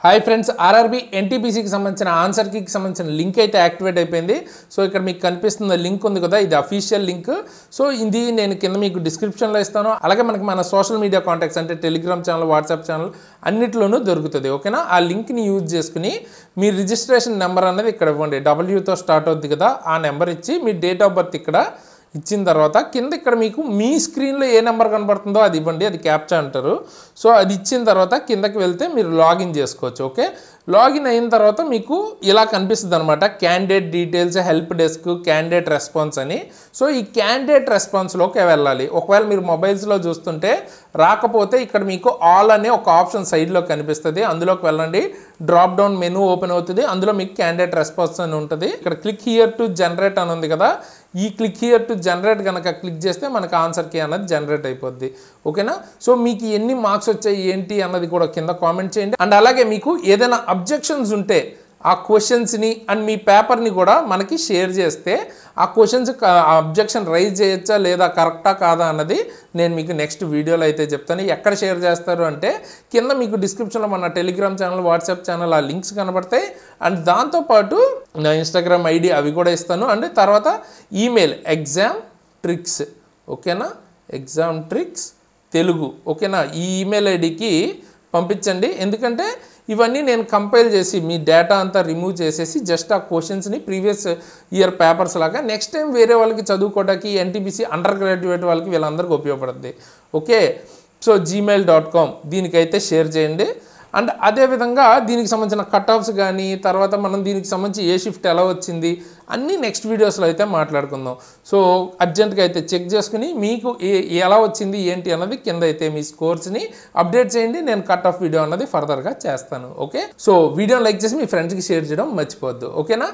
Hi friends, RRB ఎన్టీపీసీకి సంబంధించిన answer కీకి సంబంధించిన link అయితే యాక్టివేట్ అయిపోయింది. సో ఇక్కడ మీకు కనిపిస్తున్న లింక్ ఉంది కదా, ఇది అఫీషియల్ లింక్. సో ఇది నేను కింద మీకు డిస్క్రిప్షన్లో ఇస్తాను. అలాగే మనకి మన సోషల్ మీడియా కాంటాక్ట్స్ అంటే టెలిగ్రామ్ ఛానల్, వాట్సాప్ ఛానల్ అన్నిట్లోనూ దొరుకుతుంది. ఓకేనా? ఆ లింక్ని యూజ్ చేసుకుని మీ రిజిస్ట్రేషన్ నెంబర్ అనేది ఇక్కడ ఇవ్వండి. డబ్ల్యూతో స్టార్ట్ అవుద్ది కదా, ఆ నెంబర్ ఇచ్చి మీ డేట్ ఆఫ్ బర్త్ ఇక్కడ ఇచ్చిన తర్వాత కింద ఇక్కడ మీకు మీ స్క్రీన్లో ఏ నెంబర్ కనబడుతుందో అది ఇవ్వండి. అది క్యాప్చా అంటారు. సో అది ఇచ్చిన తర్వాత కిందకి వెళ్తే మీరు లాగిన్ చేసుకోవచ్చు. ఓకే, లాగిన్ అయిన తర్వాత మీకు ఇలా కనిపిస్తుంది అనమాట, candidate details, help desk, candidate response అని. సో ఈ క్యాండిడేట్ రెస్పాన్స్లోకి వెళ్ళాలి. ఒకవేళ మీరు మొబైల్స్లో చూస్తుంటే రాకపోతే ఇక్కడ మీకు ఆల్ అనే ఒక ఆప్షన్ సైడ్లో కనిపిస్తుంది, అందులోకి వెళ్ళండి. డ్రాప్ డౌన్ మెనూ ఓపెన్ అవుతుంది, అందులో మీకు క్యాండిడేట్ రెస్పాన్స్ అని ఉంటుంది. ఇక్కడ క్లిక్ హియర్ టు జనరేట్ అని ఉంది కదా, ఈ క్లిక్ హియర్ టు జనరేట్ కనుక క్లిక్ చేస్తే మనకు ఆన్సర్ కీ అన్నది జనరేట్ అయిపోద్ది. ఓకేనా? సో మీకు ఎన్ని మార్క్స్ వచ్చాయి ఏంటి అన్నది కూడా కింద కామెంట్ చేయండి. అండ్ అలాగే మీకు ఏదైనా అబ్జెక్షన్స్ ఉంటే ఆ క్వశ్చన్స్ని అండ్ మీ పేపర్ని కూడా మనకి షేర్ చేస్తే ఆ క్వశ్చన్స్ అబ్జెక్షన్ రైజ్ చేయొచ్చా లేదా, కరెక్టా కాదా అన్నది నేను మీకు నెక్స్ట్ వీడియోలో అయితే చెప్తాను. ఎక్కడ షేర్ చేస్తారు అంటే కింద మీకు డిస్క్రిప్షన్లో మన టెలిగ్రామ్ ఛానల్, వాట్సాప్ ఛానల్ ఆ లింక్స్ కనబడతాయి. అండ్ దాంతోపాటు నా ఇన్స్టాగ్రామ్ ఐడి అవి కూడా ఇస్తాను. అండ్ తర్వాత ఈమెయిల్ ఎగ్జామ్ ట్రిక్స్, ఓకేనా, ఎగ్జామ్ ట్రిక్స్ తెలుగు, ఓకేనా, ఈ ఈమెయిల్ ఐడికి పంపించండి. ఎందుకంటే ఇవన్నీ నేను కంపైల్ చేసి మీ డేటా అంతా రిమూవ్ చేసేసి జస్ట్ ఆ క్వశ్చన్స్ని ప్రీవియస్ ఇయర్ పేపర్స్ లాగా నెక్స్ట్ టైం వేరే వాళ్ళకి చదువుకోవడానికి ఎన్టీపీసీ అండర్ గ్రాడ్యుయేట్ వాళ్ళకి వీళ్ళందరికీ ఉపయోగపడుతుంది. ఓకే, సో gmail.com దీనికైతే షేర్ చేయండి. అండ్ అదేవిధంగా దీనికి సంబంధించిన కట్ ఆఫ్స్ కానీ, తర్వాత మనం దీనికి సంబంధించి ఏ షిఫ్ట్ ఎలా వచ్చింది అన్నీ నెక్స్ట్ వీడియోస్లో అయితే మాట్లాడుకుందాం. సో అర్జెంట్గా అయితే చెక్ చేసుకుని మీకు ఎలా వచ్చింది ఏంటి అన్నది కింద అయితే మీ స్కోర్స్ని అప్డేట్ చేయండి. నేను కట్ ఆఫ్ వీడియో అన్నది ఫర్దర్గా చేస్తాను. ఓకే, సో వీడియోని లైక్ చేసి మీ ఫ్రెండ్స్కి షేర్ చేయడం మర్చిపోవద్దు. ఓకేనా?